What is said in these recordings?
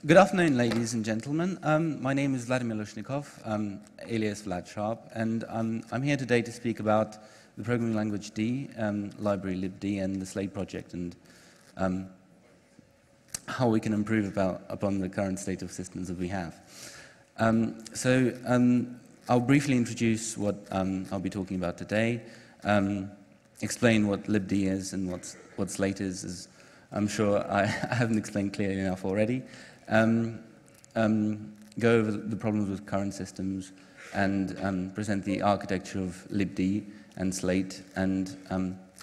Good afternoon, ladies and gentlemen. My name is Vladimir Lushnikov, alias Vladsharp, and I'm here today to speak about the programming language D, library libd, and the Slate project, and how we can improve upon the current state of systems that we have. I'll briefly introduce what I'll be talking about today, explain what libd is and what Slate is, as I'm sure I haven't explained clearly enough already. Go over the problems with current systems and present the architecture of libd and Slate and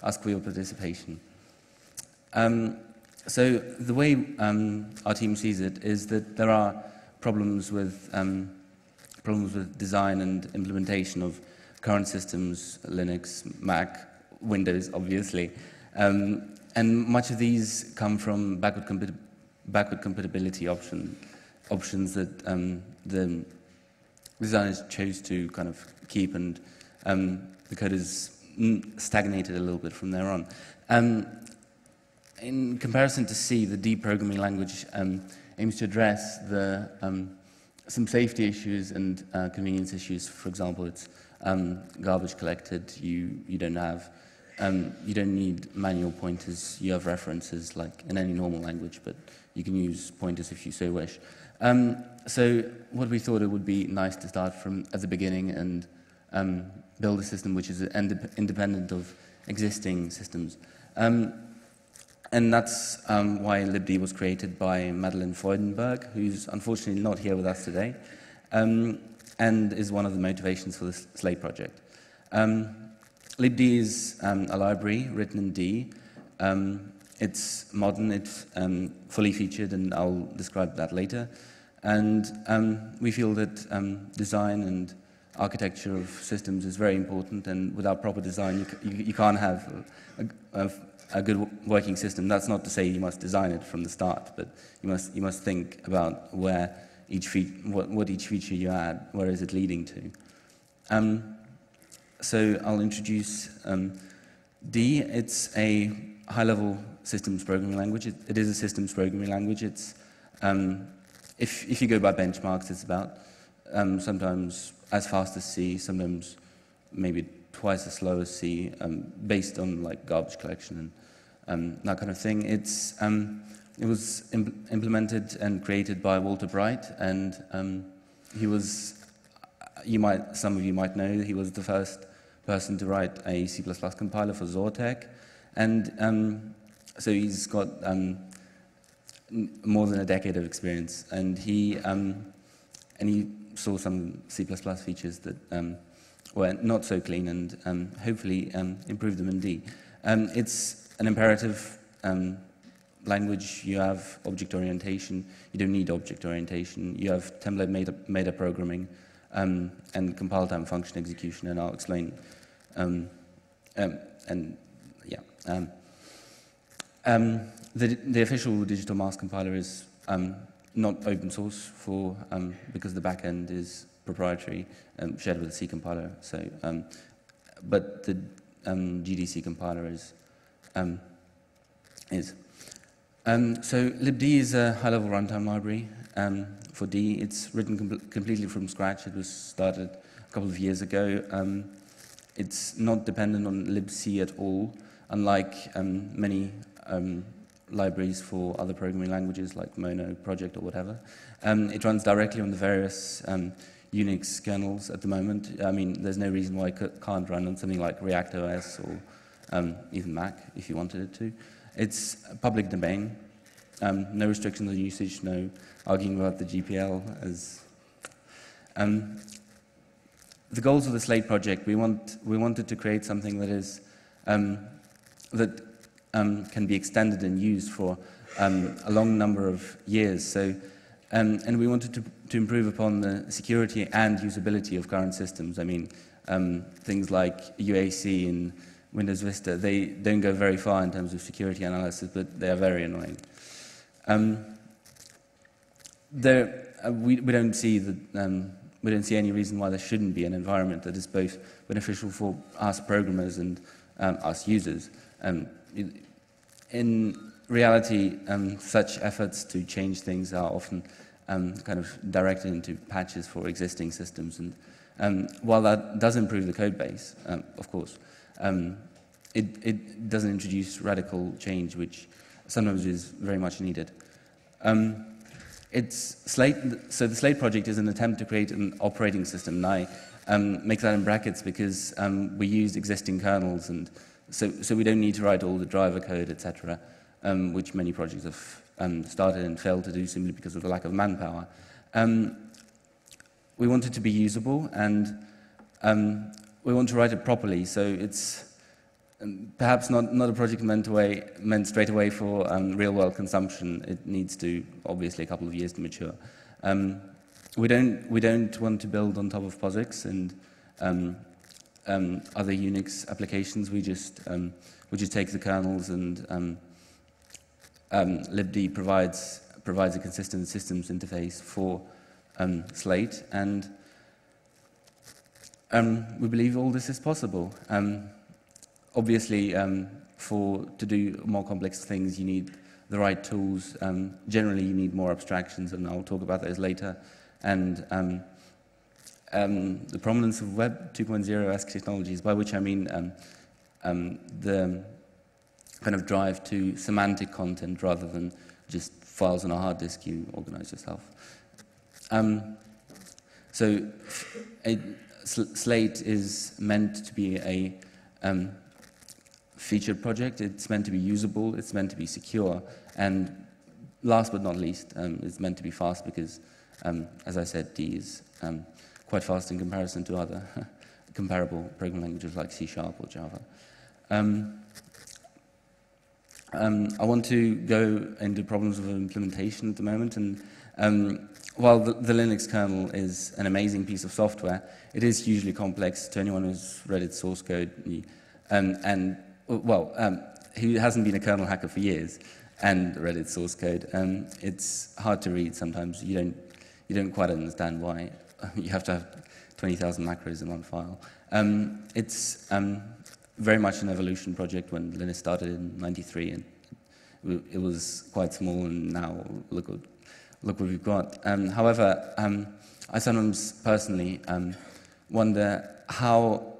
ask for your participation. So the way our team sees it is that there are problems with design and implementation of current systems, Linux, Mac, Windows, obviously. And much of these come from backward compatibility options that the designers chose to kind of keep, and the code is stagnated a little bit from there on. In comparison to C, the D programming language aims to address some safety issues and convenience issues. For example, it's garbage collected. You don't need manual pointers. You have references like in any normal language, but you can use pointers if you so wish. So what we thought it would be nice to start from at the beginning and build a system which is independent of existing systems. And that's why libd was created by Madeleine Freudenberg, who's unfortunately not here with us today, and is one of the motivations for the Slate project. libd is a library written in D. It's modern, it's fully featured, and I'll describe that later. And we feel that design and architecture of systems is very important, and without proper design, you can't have a good working system. That's not to say you must design it from the start, but you must think about where what each feature you add, where is it leading to. So I'll introduce D. It's a high-level systems programming language. It is a systems programming language. It's if you go by benchmarks, it's about sometimes as fast as C, sometimes maybe twice as slow as C, based on like garbage collection and that kind of thing. It was implemented and created by Walter Bright, and he was, some of you might know, he was the first person to write a C++ compiler for Zortek, and so he's got more than a decade of experience, and he saw some C++ features that were not so clean, and hopefully improved them in D. It's an imperative language. You have object orientation. You don't need object orientation. You have template meta programming and compile time function execution, and I'll explain. The official digital mask compiler is not open source because the backend is proprietary, shared with the C compiler. So, but the GDC compiler is. So libd is a high-level runtime library for D. It's written completely from scratch. It was started a couple of years ago. It's not dependent on libc at all, unlike many libraries for other programming languages like Mono, Project, or whatever. It runs directly on the various Unix kernels at the moment. I mean, there's no reason why it can't run on something like React OS or even Mac if you wanted it to. It's public domain, no restrictions on usage, no arguing about the GPL. The goals of the Slate project, we wanted to create something that is can be extended and used for a long number of years. So, and we wanted to improve upon the security and usability of current systems. I mean, things like UAC and Windows Vista, they don't go very far in terms of security analysis, but they are very annoying. We don't see any reason why there shouldn't be an environment that is both beneficial for us programmers and us users. In reality, such efforts to change things are often kind of directed into patches for existing systems. And while that does improve the code base, of course, it doesn't introduce radical change, which sometimes is very much needed. So the Slate project is an attempt to create an operating system, and I make that in brackets because we use existing kernels, and so we don't need to write all the driver code, etc., which many projects have started and failed to do simply because of the lack of manpower. We want it to be usable, and we want to write it properly, so it's perhaps not a project meant straight away for real-world consumption. It needs to, obviously, a couple of years to mature. We don't want to build on top of POSIX and other Unix applications. We just take the kernels, and libd provides a consistent systems interface for Slate, and we believe all this is possible. Obviously, to do more complex things, you need the right tools. Generally, you need more abstractions, and I'll talk about those later. And the prominence of Web 2.0-esque technologies, by which I mean the kind of drive to semantic content rather than just files on a hard disk you organize yourself. So Slate is meant to be a featured project. It's meant to be usable, it's meant to be secure, and last but not least, it's meant to be fast because, as I said, D is quite fast in comparison to other comparable programming languages like C# or Java. I want to go into problems of implementation at the moment, and while the Linux kernel is an amazing piece of software, it is hugely complex to anyone who's read its source code, who hasn't been a kernel hacker for years and read its source code. It's hard to read sometimes. You don't quite understand why you have to have 20,000 macros in one file. It's very much an evolution project. When Linux started in '93, and it was quite small, and now look what we've got. However, I sometimes personally wonder how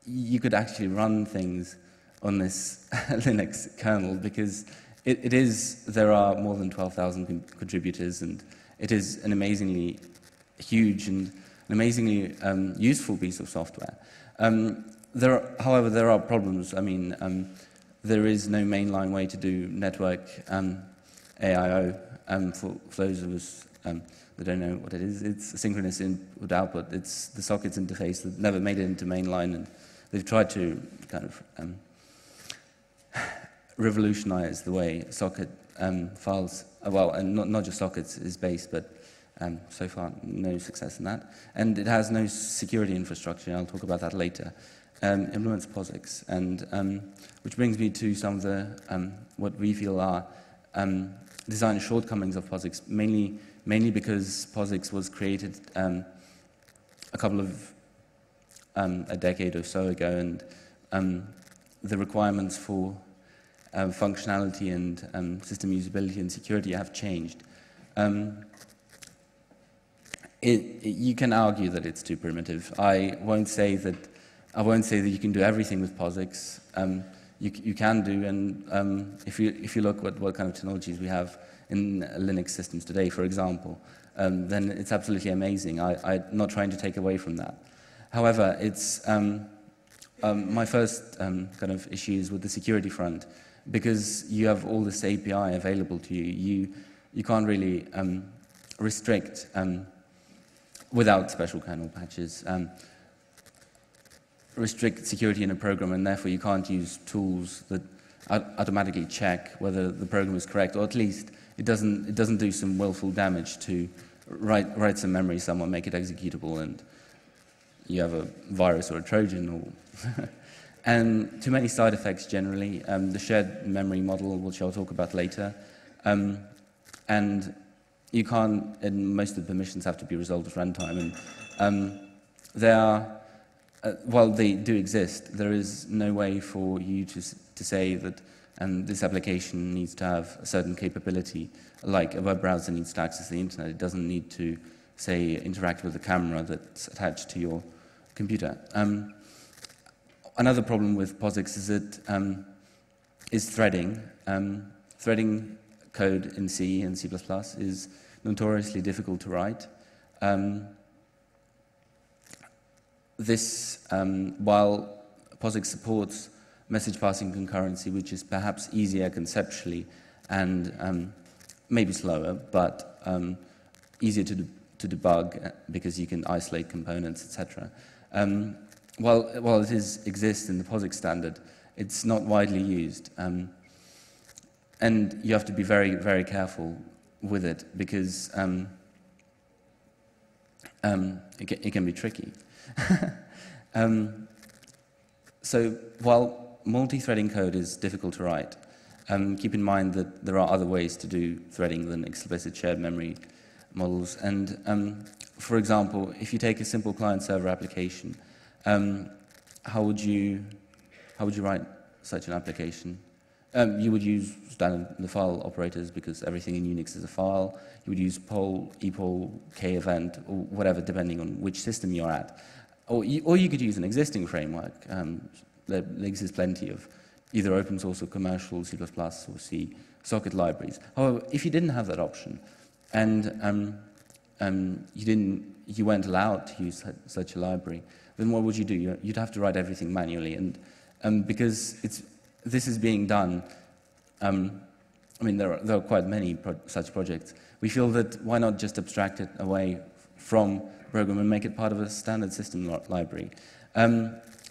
you could actually run things on this Linux kernel, because there are more than 12,000 contributors, and it is an amazingly huge and an amazingly useful piece of software. However, there are problems. I mean, there is no mainline way to do network AIO. For those of us that don't know what it is, it's a synchronous input-output. It's the sockets interface that never made it into mainline, and they've tried to kind of revolutionize the way socket files, well, and not just sockets is based, but so far no success in that. And it has no security infrastructure, and I'll talk about that later. Implements POSIX, and which brings me to some of the what we feel are design shortcomings of POSIX, mainly because POSIX was created a decade or so ago, and the requirements for functionality and system usability and security have changed. You can argue that it's too primitive. I won't say that you can do everything with POSIX. You can do, and if you look at what kind of technologies we have in Linux systems today, for example, then it's absolutely amazing. I'm not trying to take away from that. However, it's my first kind of issues with the security front, because you have all this API available to you. You can't really restrict without special kernel patches. Restrict security in a program, and therefore you can't use tools that automatically check whether the program is correct, or at least it doesn't do some willful damage to write some memory somewhere, make it executable, and you have a virus or a Trojan, or and too many side effects generally. The shared memory model, which I'll talk about later, and you can't. And most of the permissions have to be resolved at runtime, and there are. While they do exist, there is no way for you to say that and this application needs to have a certain capability, like a web browser needs to access the internet. It doesn't need to, say, interact with the camera that's attached to your computer. Another problem with POSIX is threading. Threading code in C and C++ is notoriously difficult to write. While POSIX supports message passing concurrency, which is perhaps easier conceptually and maybe slower, but easier to debug because you can isolate components, etc. While it exists in the POSIX standard, it's not widely used. And you have to be very, very careful with it because it can be tricky. So while multi-threading code is difficult to write, keep in mind that there are other ways to do threading than explicit shared memory models. And for example, if you take a simple client-server application, how would you write such an application? You would use standard file operators because everything in Unix is a file. You would use poll, epoll, k-event, or whatever, depending on which system you're at. Or you could use an existing framework. There exists plenty of either open source or commercial C++ or C socket libraries. However, if you didn't have that option, and you weren't allowed to use such a library, then what would you do? You'd have to write everything manually, and because this is being done, I mean, there are quite many such projects. We feel that why not just abstract it away from program and make it part of a standard system library.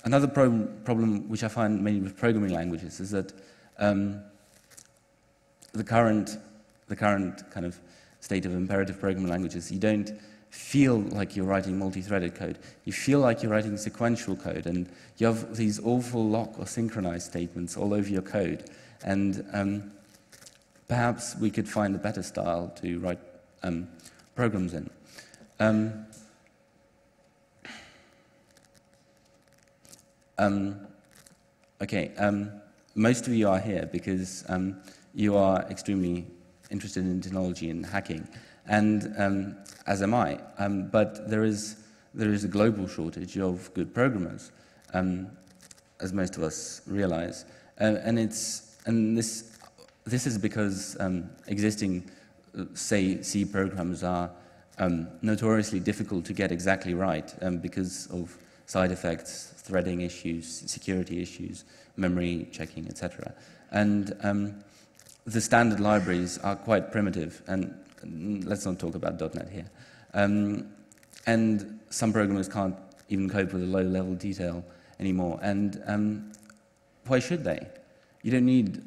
Another problem which I find mainly with programming languages is that the current kind of state of imperative programming languages, you don't feel like you're writing multi-threaded code. You feel like you're writing sequential code, and you have these awful lock or synchronize statements all over your code. And perhaps we could find a better style to write programs in. Most of you are here because you are extremely interested in technology and hacking, and as am I. But there is a global shortage of good programmers, as most of us realize, and this is because existing, say, C programs are notoriously difficult to get exactly right because of side effects, threading issues, security issues, memory checking, etc. And the standard libraries are quite primitive, and let's not talk about .NET here. And some programmers can't even cope with the low-level detail anymore, and why should they? You don't need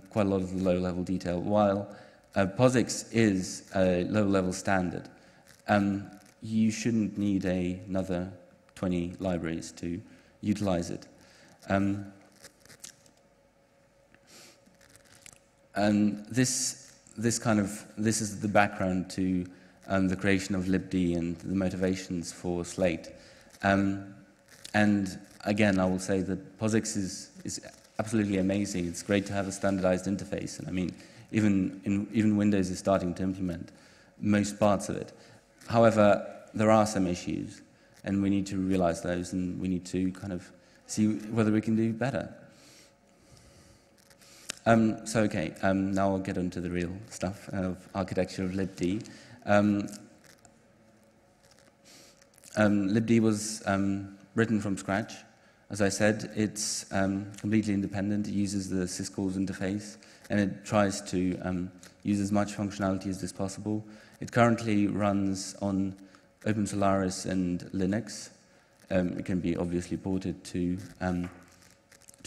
quite a lot of the low-level detail. While POSIX is a low-level standard, you shouldn't need another 20 libraries to utilize it. And this is the background to the creation of libd and the motivations for Slate. And again, I will say that POSIX is absolutely amazing. It's great to have a standardized interface, and I mean, even Windows is starting to implement most parts of it. However, there are some issues, and we need to realize those, and we need to kind of see whether we can do better. Now I'll get on to the real stuff of architecture of libd. Libd was written from scratch. As I said, it's completely independent. It uses the syscalls interface, and it tries to use as much functionality as is possible. It currently runs on OpenSolaris and Linux. It can be obviously ported to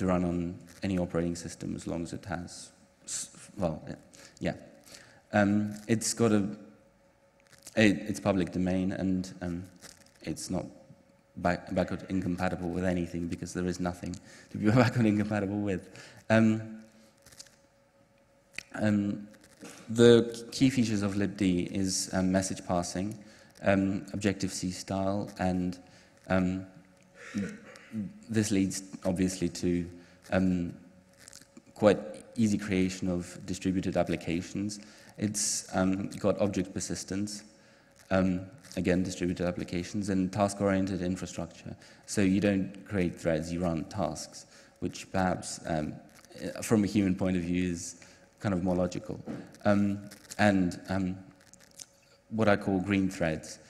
run on any operating system as long as it has, it's got it's public domain, and it's not backward incompatible with anything because there is nothing to be backward incompatible with. The key features of libd is message passing, Objective-C style, and this leads obviously to quite easy creation of distributed applications. It's got object persistence, again, distributed applications, and task-oriented infrastructure. So you don't create threads, you run tasks, which perhaps, from a human point of view, is kind of more logical. What I call green threads,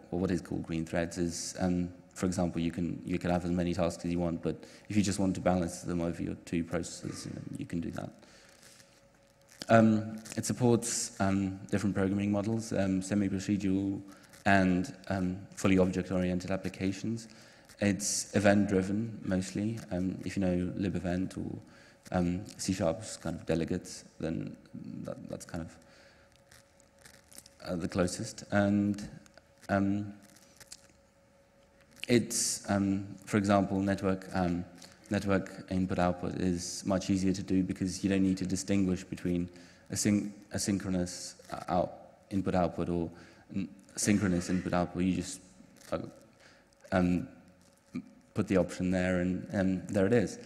what is called green threads is, for example, you can have as many tasks as you want, but if you just want to balance them over your two processes, you can do that. It supports different programming models, semi-procedural and fully object-oriented applications. It's event-driven, mostly. If you know libevent or C#'s kind of delegates, then that's kind of the closest. And it's, for example, network input-output is much easier to do because you don't need to distinguish between asynchronous input-output or synchronous input-output. You just put the option there, and there it is.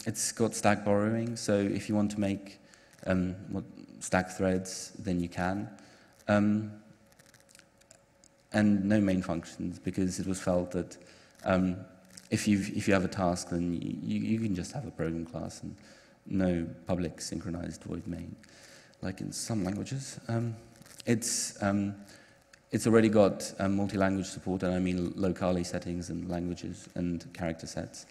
It's got stack borrowing, so if you want to make stack threads, then you can. And no main functions, because it was felt that if you have a task, then you can just have a program class and no public synchronized void main, like in some languages. It's already got multi-language support, and I mean locale settings and languages and character sets.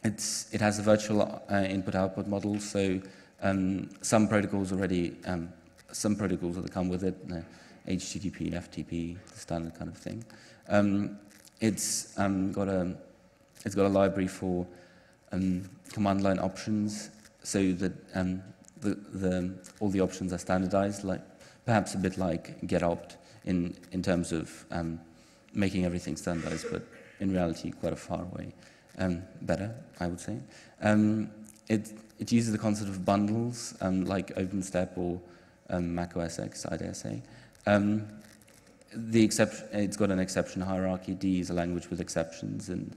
It has a virtual input-output model, so some protocols that come with it, HTTP, FTP, the standard kind of thing. It's got a library for command line options, so that all the options are standardized, like perhaps a bit like getopt in terms of making everything standardized, but in reality quite a far away. Better, I would say. It uses the concept of bundles, like OpenStep or Mac OS X, I dare say. It's got an exception hierarchy. D is a language with exceptions and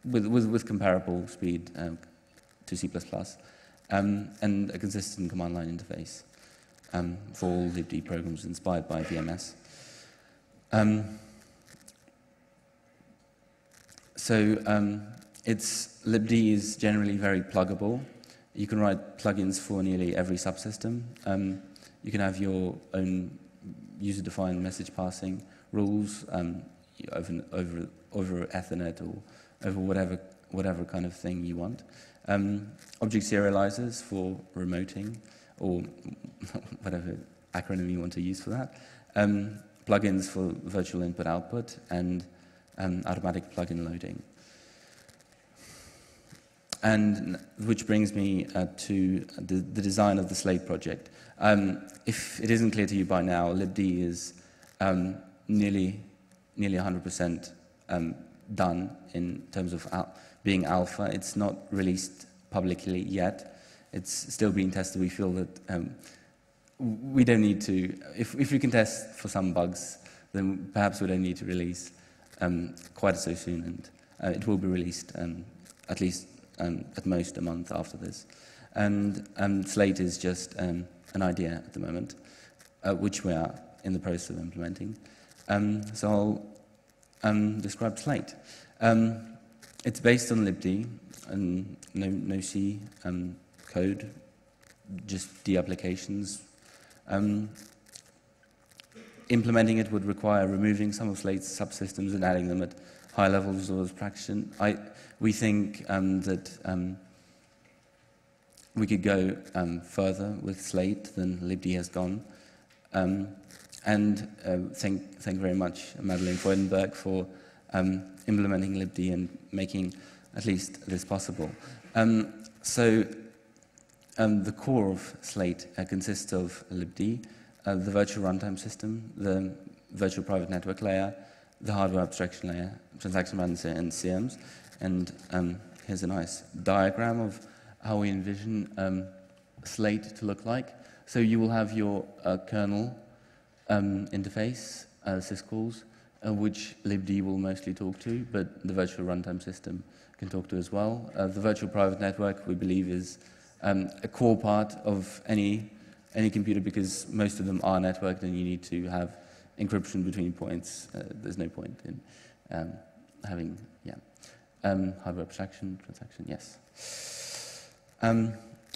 with comparable speed to C++, and a consistent command line interface for all libd programs inspired by VMS. libd is generally very pluggable. You can write plugins for nearly every subsystem. You can have your own user-defined message passing rules over Ethernet or over whatever kind of thing you want. Object serializers for remoting or whatever acronym you want to use for that. Plugins for virtual input-output and automatic plugin loading. And which brings me to the design of the Slate project. If it isn't clear to you by now, libd is nearly 100% done in terms of being alpha. It's not released publicly yet. It's still being tested. We feel that we don't need to, if we can test for some bugs, then perhaps we don't need to release quite so soon, and it will be released at least at most a month after this. And Slate is just an idea at the moment, which we are in the process of implementing. So I'll describe Slate. It's based on libd, and no C code, just D applications. Implementing it would require removing some of Slate's subsystems and adding them at high levels of abstraction. We think that we could go further with Slate than libd has gone. And thank very much Madeleine Freudenberg for implementing libd and making at least this possible. The core of Slate consists of libd, the virtual runtime system, the virtual private network layer, the hardware abstraction layer, transaction manager, and CMs. And here's a nice diagram of how we envision Slate to look like. So you will have your kernel interface, syscalls, which libd will mostly talk to, but the virtual runtime system can talk to as well. The virtual private network, we believe, is a core part of any computer, because most of them are networked and you need to have encryption between points. There's no point in having, hardware abstraction, transaction, yes.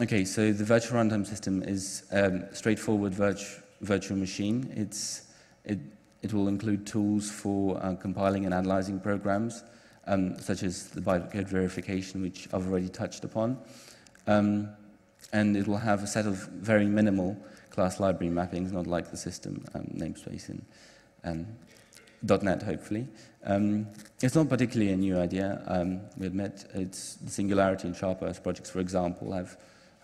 Okay, so the virtual runtime system is a straightforward virtual machine. It will include tools for compiling and analyzing programs, such as the bytecode verification, which I've already touched upon. And it will have a set of very minimal class library mappings, not like the system namespace in .NET, hopefully. It's not particularly a new idea, we admit. It's the Singularity and SharpOS projects, for example, have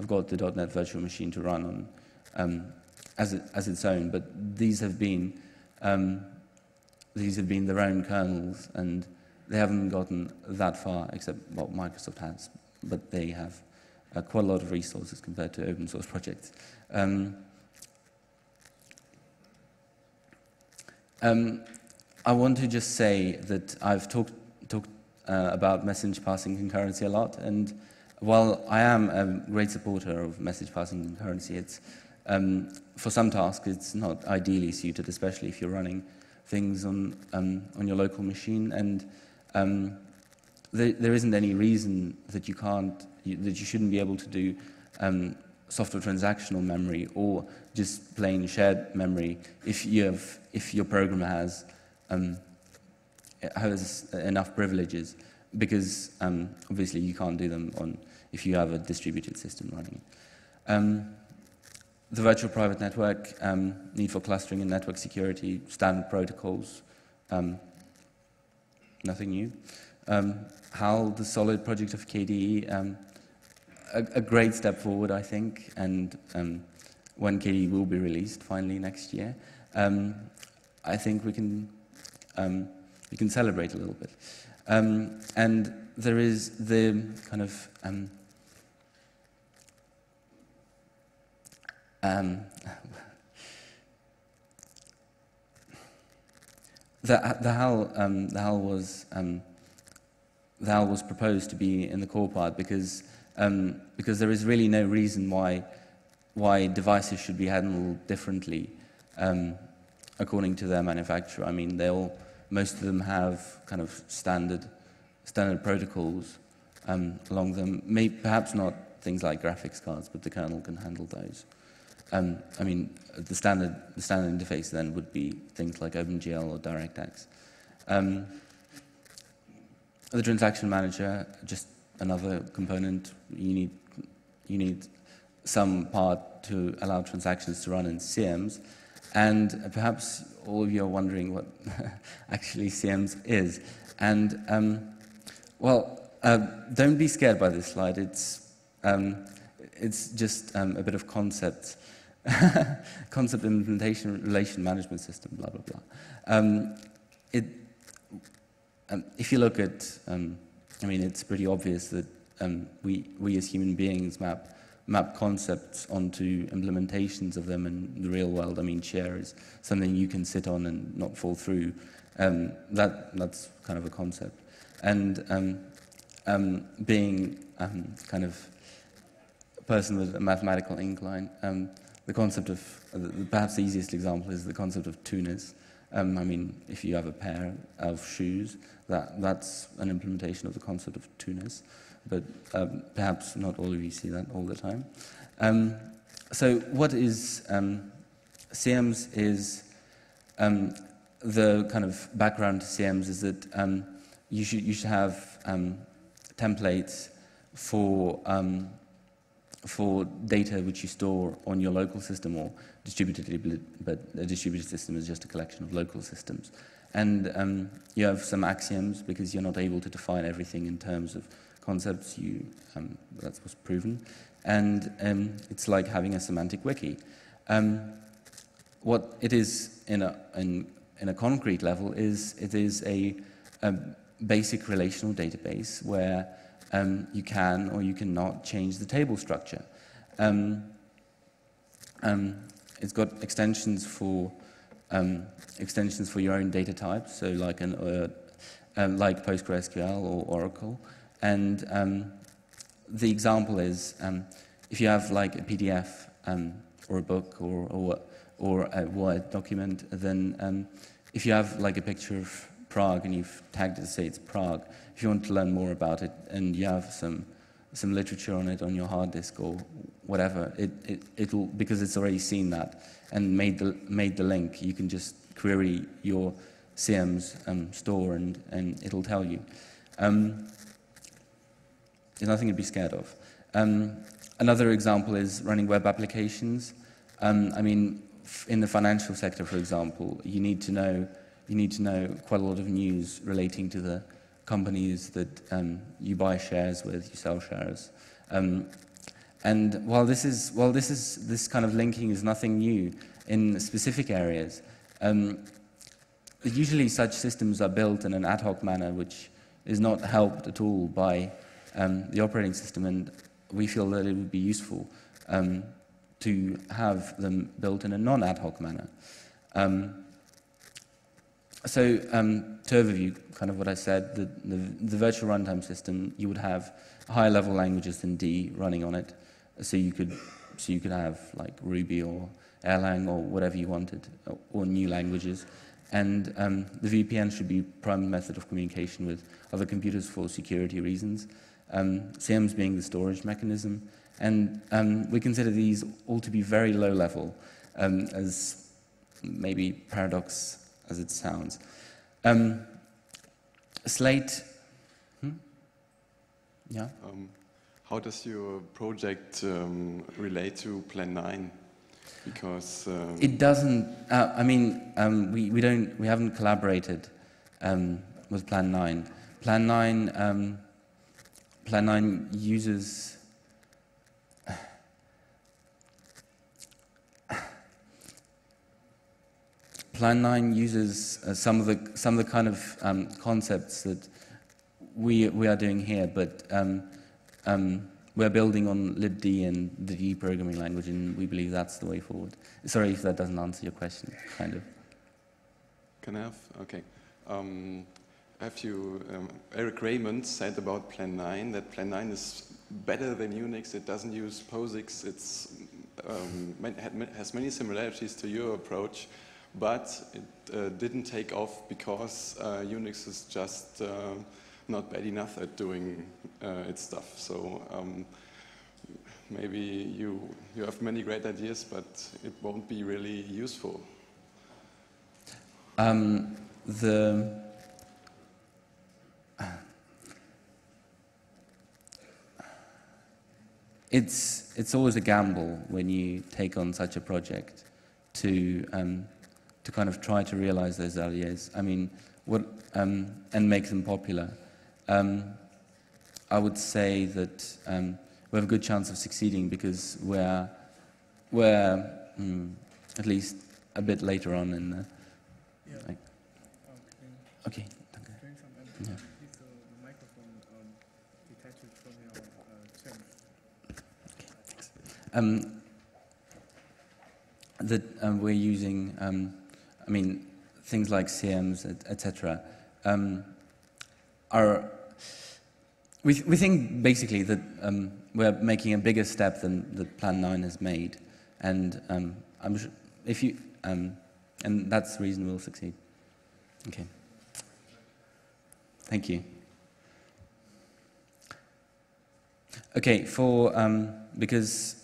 got the .NET virtual machine to run on as its own, but these have been their own kernels, and they haven't gotten that far, except what Microsoft has, but they have quite a lot of resources compared to open source projects. I want to just say that I've talked about message passing concurrency a lot, and while I am a great supporter of message passing concurrency, it's for some tasks it's not ideally suited, especially if you're running things on your local machine, and there isn't any reason that you shouldn't be able to do software transactional memory or just plain shared memory if your program has enough privileges, because obviously you can't do them if you have a distributed system running. The virtual private network, need for clustering and network security, standard protocols, nothing new. HAL, the solid project of KDE, a great step forward, I think, and when KDE will be released finally next year, I think we can celebrate a little bit. And there is the kind of the HAL was proposed to be in the core part because there is really no reason why devices should be handled differently according to their manufacturer. I mean, most of them have kind of standard protocols along them. Perhaps not things like graphics cards, but the kernel can handle those. I mean, the standard interface then would be things like OpenGL or DirectX. The transaction manager, just another component. You need some part to allow transactions to run in CMs, and perhaps all of you are wondering what actually CMs is. And don't be scared by this slide. It's just a bit of concept implementation, relation management system, blah blah blah. If you look at, I mean, it's pretty obvious that we as human beings map concepts onto implementations of them in the real world. I mean, share is something you can sit on and not fall through. That's kind of a concept. And being kind of a person with a mathematical incline, the concept of, perhaps the easiest example is the concept of tuners. I mean, if you have a pair of shoes, that's an implementation of the concept of tuners, but perhaps not all of you see that all the time. So what is CMs is, the kind of background to CMs is that you should have templates for data which you store on your local system or distributedly, but a distributed system is just a collection of local systems. And you have some axioms because you're not able to define everything in terms of concepts. That's what's proven. And it's like having a semantic wiki. What it is in a concrete level is it is a basic relational database where you can or you cannot change the table structure. It's got extensions for extensions for your own data types, so like like PostgreSQL or Oracle. And the example is if you have like a PDF or a book or a Word document, then if you have like a picture of Prague and you've tagged it to say it's Prague, if you want to learn more about it and you have some literature on it on your hard disk or whatever, it'll, because it's already seen that and made the link, you can just query your CM's store and it'll tell you. There's nothing to be scared of. Another example is running web applications. I mean, in the financial sector, for example, you need to know quite a lot of news relating to the companies that you buy shares with, you sell shares. And while this kind of linking is nothing new in specific areas, usually such systems are built in an ad hoc manner, which is not helped at all by the operating system, and we feel that it would be useful to have them built in a non-ad hoc manner. So to overview kind of what I said, the virtual runtime system, you would have higher level languages than D running on it, so you could have like Ruby or Erlang or whatever you wanted, or new languages. And the VPN should be primary method of communication with other computers for security reasons. CMs being the storage mechanism, and we consider these all to be very low level, as maybe paradox as it sounds. Slate, yeah? How does your project relate to Plan 9? Because it doesn't. I mean, we haven't collaborated with Plan 9. Plan 9 uses Plan 9 uses some of the kind of concepts that we are doing here, but we're building on libd and the D programming language, and we believe that's the way forward. Sorry if that doesn't answer your question, kind of. Can I have? Okay. Eric Raymond said about Plan 9 that Plan 9 is better than Unix. It doesn't use POSIX. It's has many similarities to your approach, but it didn't take off because Unix is just not bad enough at doing its stuff. So maybe you have many great ideas, but it won't be really useful. It's always a gamble when you take on such a project to kind of try to realize those ideas. I mean, and make them popular. I would say that we have a good chance of succeeding because we're at least a bit later on in the. Yeah. Like, okay. Yeah. That we're using, I mean, things like CMs, etc. We think basically that we're making a bigger step than that Plan 9 has made, and I'm sure if you and that's the reason we'll succeed. Okay. Thank you. Okay, for because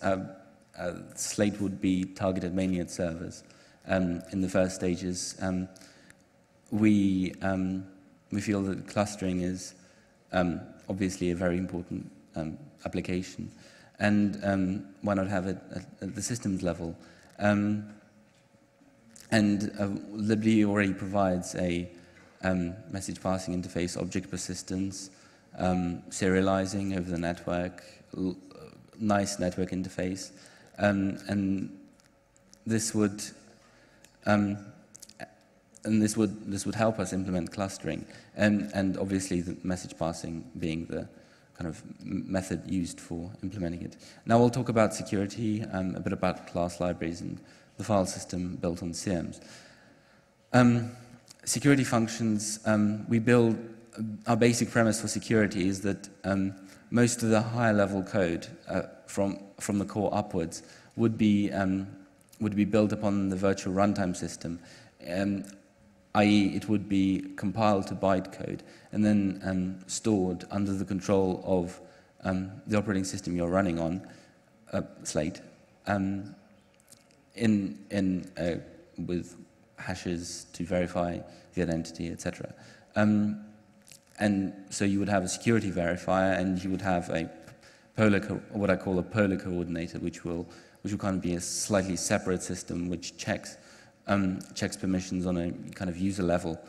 Slate would be targeted mainly at servers in the first stages. We feel that clustering is obviously a very important application, and why not have it at the systems level? And libd already provides a message passing interface, object persistence, serializing over the network, nice network interface, and this would help us implement clustering, and obviously the message passing being the kind of method used for implementing it. Now we'll talk about security, a bit about class libraries and the file system built on CMs. Security functions, we build, our basic premise for security is that most of the higher level code from the core upwards would be built upon the virtual runtime system, i.e. it would be compiled to bytecode and then stored under the control of the operating system you're running on, Slate, with hashes to verify the identity, etc. And so you would have a security verifier, and you would have a what I call a polar coordinator, which will kind of be a slightly separate system which checks permissions on a kind of user level.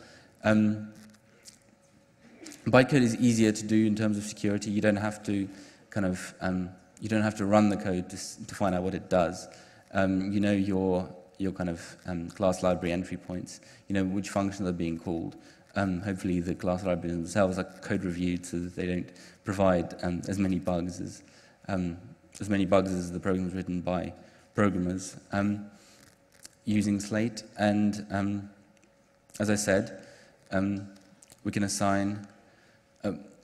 Bytecode is easier to do in terms of security. You don't have to kind of you don't have to run the code to find out what it does. You know your kind of class library entry points. You know which functions are being called. Hopefully the class libraries themselves are code reviewed so that they don't provide as many bugs as the programs written by programmers using Slate. And as I said, we can assign,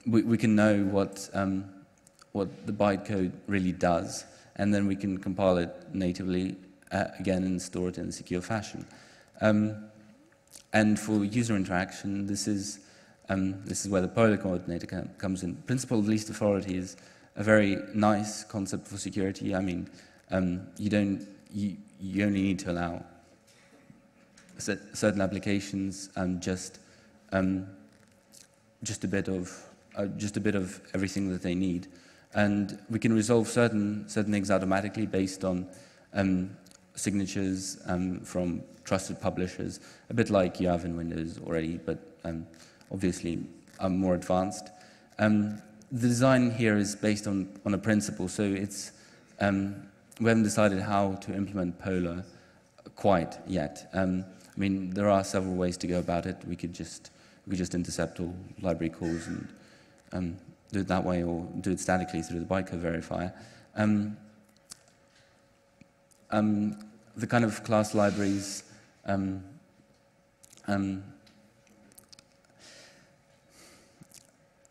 we can know what the bytecode really does, and then we can compile it natively again and store it in a secure fashion. And for user interaction, this is where the polar coordinator comes in. Principle of least authority is a very nice concept for security. I mean, you only need to allow certain applications just a bit of everything that they need, and we can resolve certain things automatically based on signatures from trusted publishers, a bit like you have in Windows already, but obviously more advanced. The design here is based on a principle, so it's we haven't decided how to implement Polar quite yet. I mean, there are several ways to go about it. We could just intercept all library calls and do it that way, or do it statically through the bytecode verifier. The kind of class libraries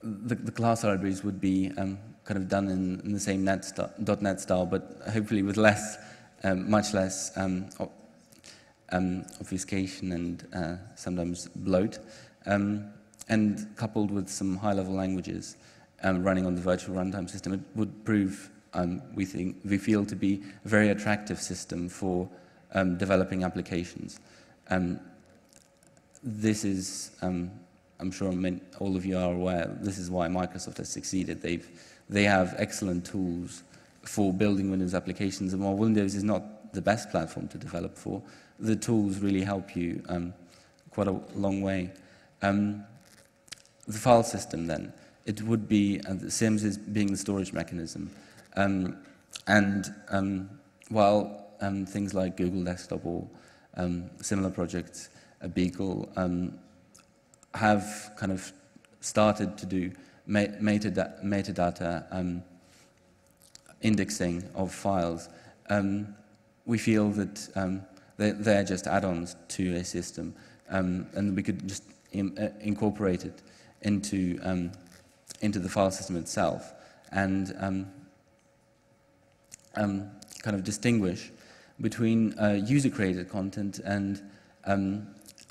the class libraries would be kind of done in the same .NET style, but hopefully with much less obfuscation and sometimes bloat, and coupled with some high-level languages running on the virtual runtime system, it would prove, we feel, to be a very attractive system for developing applications. This is, I'm sure all of you are aware, this is why Microsoft has succeeded. They have excellent tools for building Windows applications, and while Windows is not the best platform to develop for, the tools really help you quite a long way. The file system, then, it would be SIMS is being the storage mechanism, and while things like Google Desktop or similar projects, Beagle, have kind of started to do metadata indexing of files, we feel that they're just add-ons to a system, and we could just incorporate it into the file system itself, and kind of distinguish between user-created content and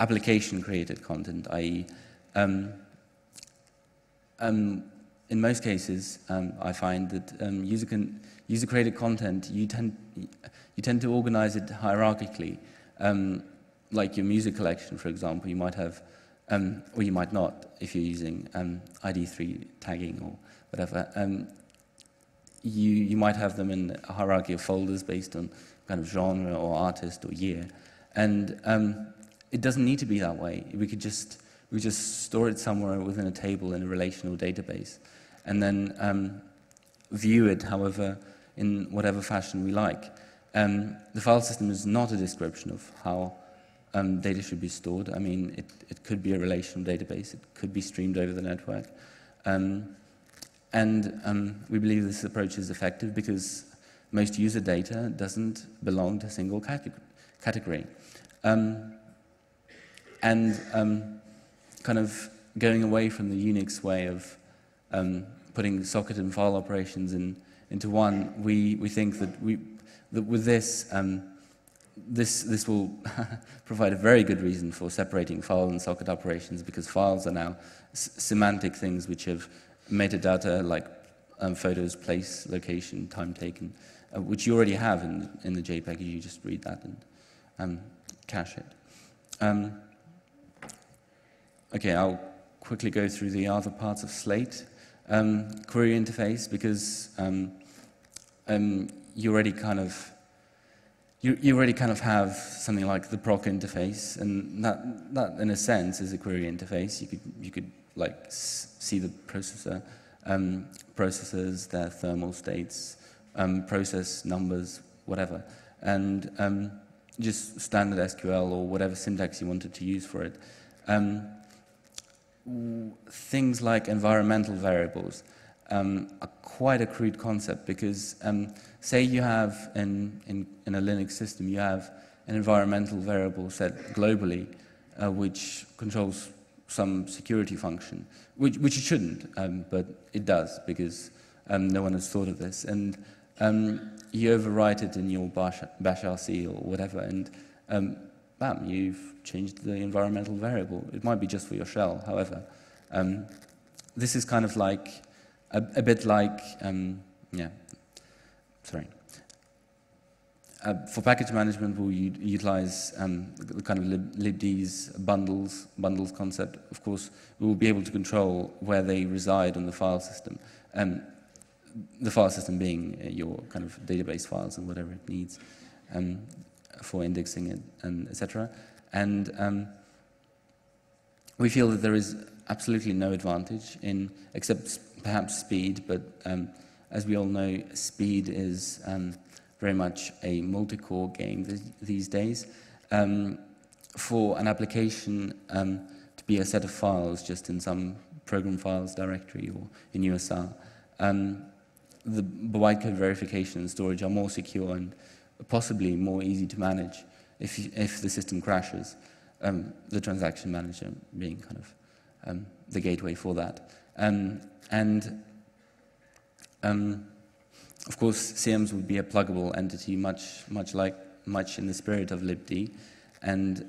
application-created content, i.e. In most cases, I find that user-created content, you tend to organize it hierarchically. Like your music collection, for example, you might have, or you might not, if you're using ID3 tagging or whatever. You might have them in a hierarchy of folders based on kind of genre or artist or year, and it doesn't need to be that way. We just store it somewhere within a table in a relational database, and then view it, however, in whatever fashion we like. The file system is not a description of how data should be stored. I mean, it could be a relational database. It could be streamed over the network. And we believe this approach is effective because most user data doesn't belong to a single category. and kind of going away from the Unix way of putting socket and file operations into one, we think that with this, this will provide a very good reason for separating file and socket operations, because files are now semantic things which have metadata like photos, place, location, time taken, which you already have in the JPEG. You just read that and cache it. Okay, I'll quickly go through the other parts of Slate. Query interface, because you already kind of have something like the proc interface, and that in a sense is a query interface. You could like see the processor, processors, their thermal states, process numbers, whatever, and just standard SQL or whatever syntax you wanted to use for it. Things like environmental variables are quite a crude concept, because say you have in a Linux system, you have an environmental variable set globally which controls some security function, which it shouldn't, but it does, because no one has thought of this, and you overwrite it in your bash.rc or whatever, and bam, you've changed the environmental variable. It might be just for your shell, however. This is kind of like, a bit like, for package management, we'll utilize the kind of libd's bundles concept. Of course, we will be able to control where they reside on the file system. The file system being your kind of database files and whatever it needs for indexing it, and etc. And we feel that there is absolutely no advantage except perhaps speed, but as we all know, speed is very much a multi-core game these days. For an application to be a set of files just in some program files directory or in USR, the bytecode verification and storage are more secure and possibly more easy to manage if the system crashes, the transaction manager being kind of the gateway for that. Of course, CMs would be a pluggable entity, much in the spirit of libd, and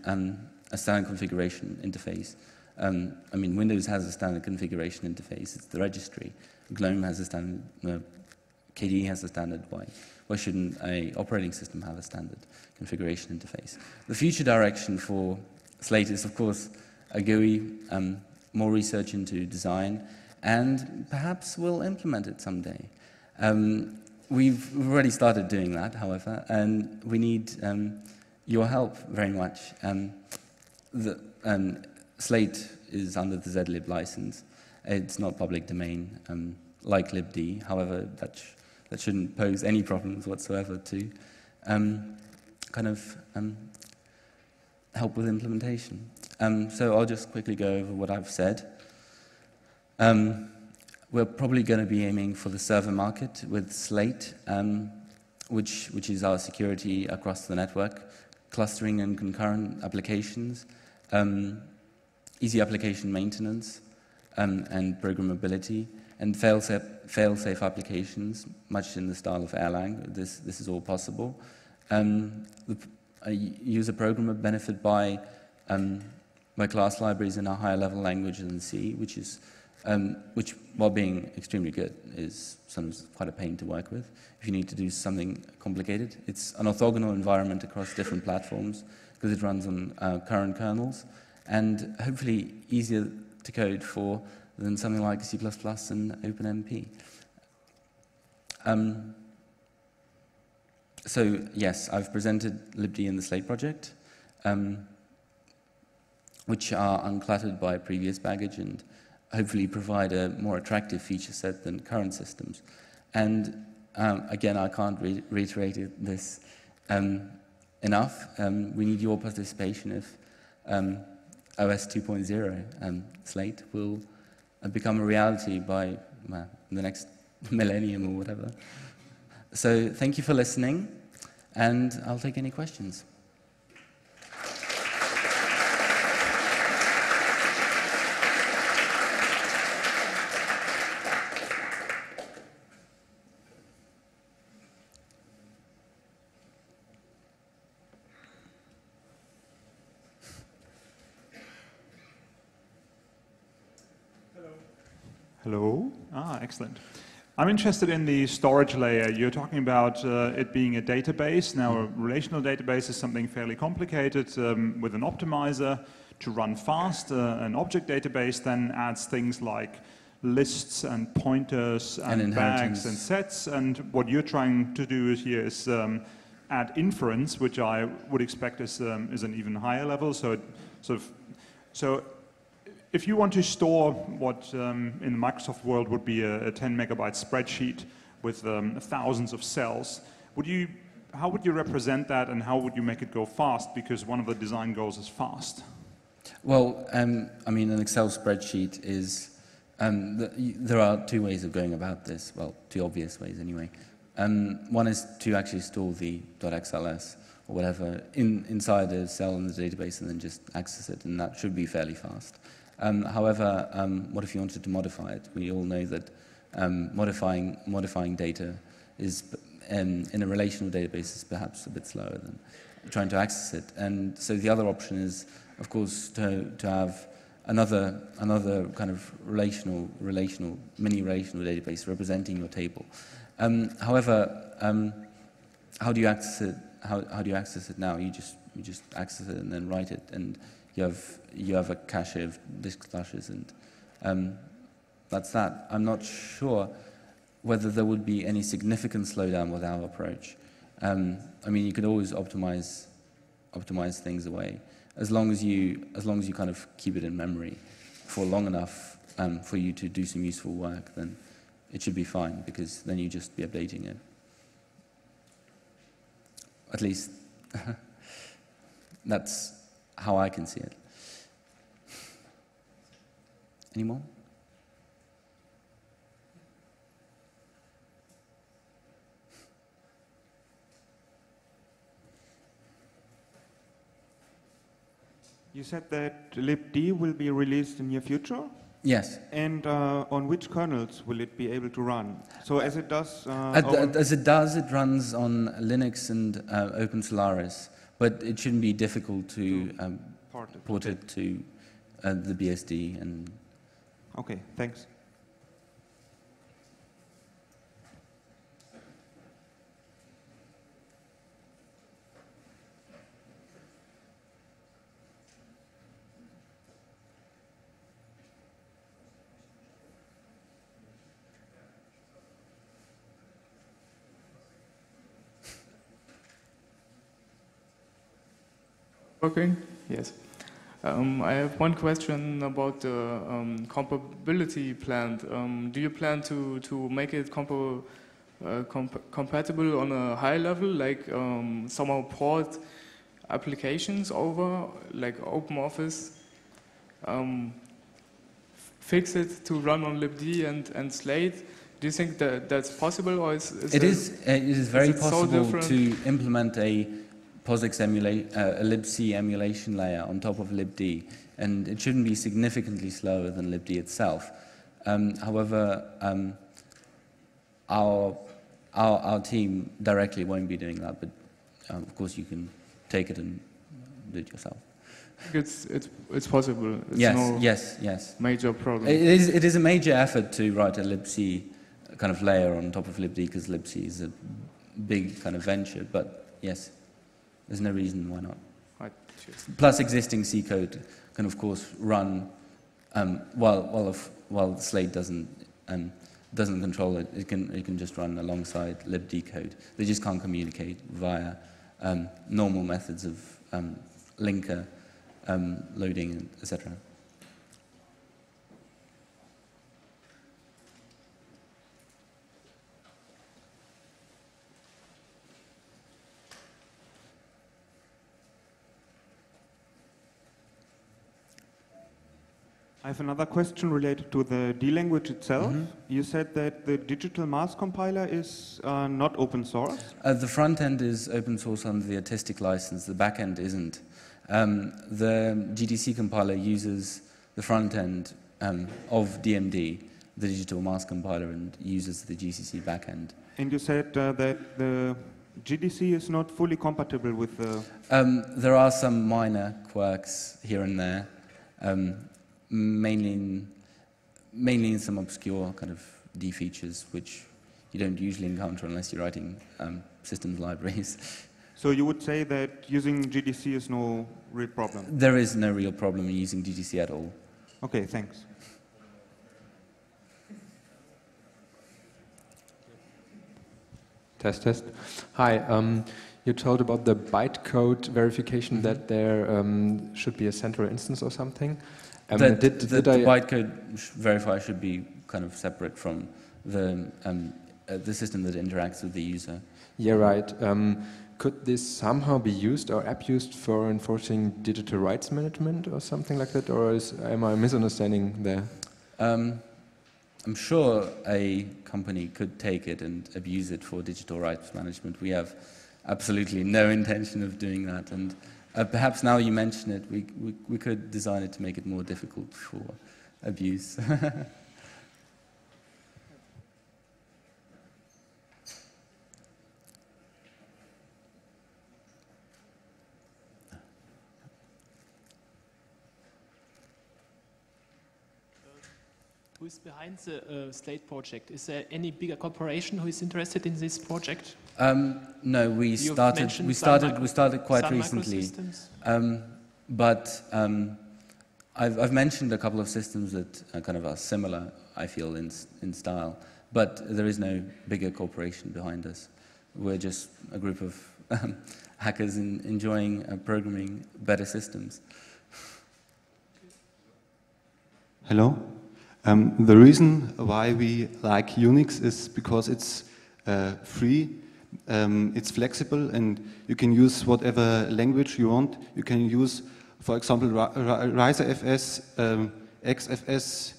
a standard configuration interface. I mean, Windows has a standard configuration interface. It's the registry. GNOME has a standard. KDE has a standard. Why shouldn't an operating system have a standard configuration interface? The future direction for Slate is, of course, a GUI, more research into design, and perhaps we'll implement it someday. We've already started doing that, however, and we need your help very much. Slate is under the zlib license. It's not public domain, like libd. However, that shouldn't pose any problems whatsoever to kind of help with implementation. So I'll just quickly go over what I've said. We're probably going to be aiming for the server market with Slate, which is our security across the network, clustering and concurrent applications, easy application maintenance, and programmability, and fail-safe applications, much in the style of Erlang. This is all possible. A user programmer benefit by class libraries in a higher level language than C, which, while being extremely good, is sometimes quite a pain to work with if you need to do something complicated. It's an orthogonal environment across different platforms because it runs on current kernels, and hopefully easier to code for than something like C++ and OpenMP. So yes, I've presented libd in the Slate project, which are uncluttered by previous baggage and hopefully provide a more attractive feature set than current systems. And again, I can't reiterate this enough. We need your participation if OS 2.0 Slate will become a reality by the next millennium or whatever. So thank you for listening, and I'll take any questions. Hello. Excellent. I'm interested in the storage layer. You're talking about it being a database. Now, a relational database is something fairly complicated with an optimizer to run fast. An object database then adds things like lists and pointers and bags and sets. And what you're trying to do here is add inference, which I would expect is an even higher level. So if you want to store what in the Microsoft world would be a 10 megabyte spreadsheet with thousands of cells, how would you represent that and how would you make it go fast? Because one of the design goals is fast. Well, I mean, an Excel spreadsheet is, there are two ways of going about this, well, two obvious ways anyway. One is to actually store the .xls or whatever inside a cell in the database and then just access it, and that should be fairly fast. However, what if you wanted to modify it? We all know that modifying data is, in a relational database, is perhaps a bit slower than trying to access it. And so the other option is, of course, to have another kind of mini relational database representing your table. However, how do you access it? How do you access it now? You just access it and then write it, and you have a cache of disk slashes, and that's that. I'm not sure whether there would be any significant slowdown with our approach. I mean, you could always optimize things away as long as you kind of keep it in memory for long enough for you to do some useful work. Then it should be fine, because then you just be updating it. At least that's how I can see it. Any more? You said that libd will be released in the near future? Yes. And on which kernels will it be able to run? So as it does... it runs on Linux and OpenSolaris, but it shouldn't be difficult to port it to the BSD. And okay, thanks. Okay, yes. I have one question about the compatibility plan. Do you plan to make it compatible on a high level, like somehow port applications over, like OpenOffice, fix it to run on libd and Slate? Do you think that that's possible, or it is very possible to implement a POSIX a libc emulation layer on top of libd, and it shouldn't be significantly slower than libd itself. However, our team directly won't be doing that, but of course you can take it and do it yourself. It's possible. It's yes. Major problem. It is a major effort to write a libc kind of layer on top of libd, because libc is a big kind of venture. But yes. There's no reason why not. Right. Plus, existing C code can, of course, run while Slate doesn't control it. It can just run alongside libd code. They just can't communicate via normal methods of linker loading, etc. I have another question related to the D language itself. Mm-hmm. You said that the digital mass compiler is not open source? The front end is open source under the artistic license. The back end isn't. The GDC compiler uses the front end of DMD, the digital mass compiler, and uses the GCC backend. And you said that the GDC is not fully compatible with the... There are some minor quirks here and there. Mainly mainly in some obscure kind of D features, which you don't usually encounter unless you're writing systems libraries. So you would say that using GDC is no real problem? There is no real problem in using GDC at all. Okay, thanks. Test, test. Hi. You told about the bytecode verification that there should be a central instance or something. The bytecode verifier should be kind of separate from the system that interacts with the user. Yeah, right. Could this somehow be used or abused for enforcing digital rights management or something like that, or am I misunderstanding there? I'm sure a company could take it and abuse it for digital rights management. We have absolutely no intention of doing that, and perhaps now you mention it, we could design it to make it more difficult for abuse. Who is behind the Slate project? Is there any bigger corporation who is interested in this project? No, we started quite recently. But I've mentioned a couple of systems that kind of are similar, I feel, in style. But there is no bigger corporation behind us. We're just a group of hackers enjoying programming better systems. Hello. The reason why we like Unix is because it's free, it's flexible, and you can use whatever language you want. You can use, for example, RiserFS, XFS,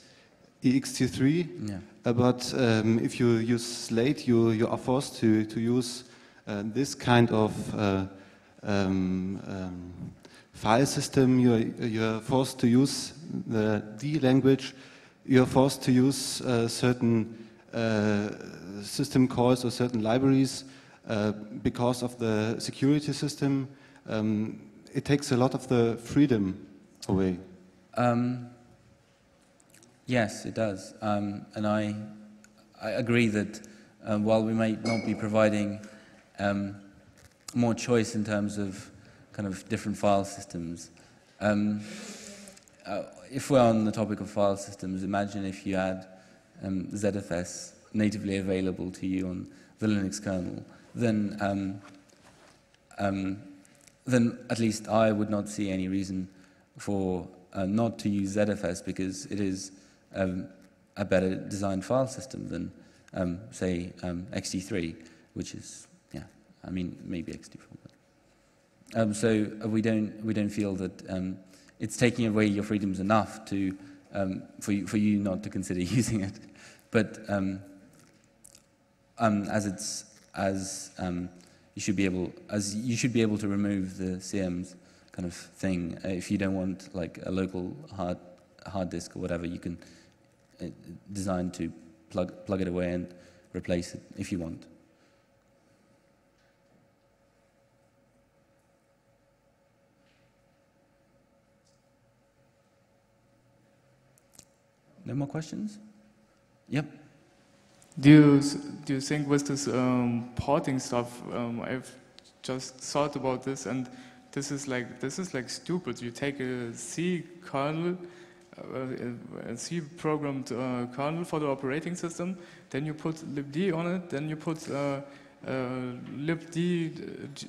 ext3. Yeah. But if you use Slate, you are forced to use this kind of file system. You're forced to use the D language. You're forced to use certain system calls or certain libraries because of the security system. It takes a lot of the freedom away. Yes, it does. And I agree that while we might not be providing more choice in terms of kind of different file systems, if we're on the topic of file systems, imagine if you had ZFS natively available to you on the Linux kernel, then at least I would not see any reason for not to use ZFS, because it is a better designed file system than, say, ext3, which is, yeah, I mean, maybe ext4. So we don't feel that it's taking away your freedoms enough to for you not to consider using it, but you should be able to remove the CMs kind of thing if you don't want like a local hard disk or whatever. You can design to plug it away and replace it if you want. No more questions? Yep. Do you think with this porting stuff, I've just thought about this, and this is like stupid. You take a C kernel, a C programmed kernel for the operating system, then you put libd on it, then you put libd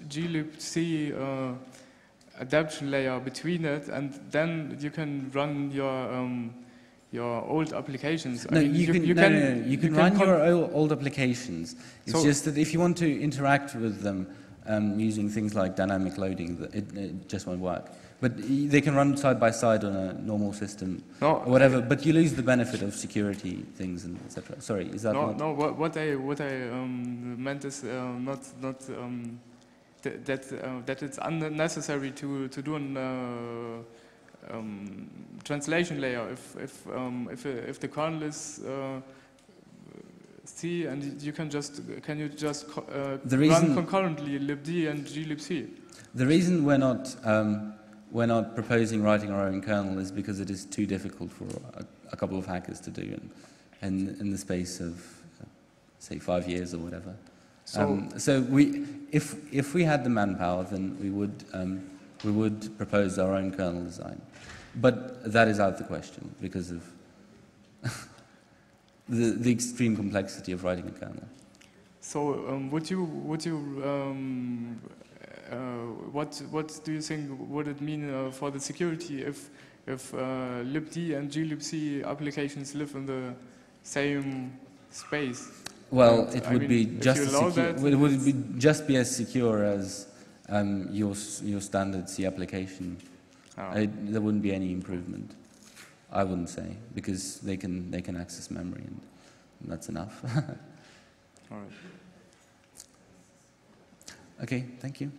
glibc adaptation layer between it, and then you can run your old applications. No, you can run your old applications. It's just that if you want to interact with them using things like dynamic loading, it just won't work. But they can run side by side on a normal system, or whatever. But you lose the benefit of security things and etc. Sorry, is that not? No. What I meant is that it's unnecessary to do an translation layer if the kernel is C, and you can just run concurrently libd and glibc. The reason we're not we're not proposing writing our own kernel is because it is too difficult for a couple of hackers to do in the space of, say, 5 years or whatever. So if we had the manpower, then we would propose our own kernel design. But that is out of the question because of the extreme complexity of writing a kernel. So what do you think would it mean for the security if libd and glibc applications live in the same space? Well, it would be just as secure. It would just be as secure as your standard C application. Oh. There wouldn't be any improvement, I wouldn't say, because they can access memory, and that's enough. All right. Okay, thank you.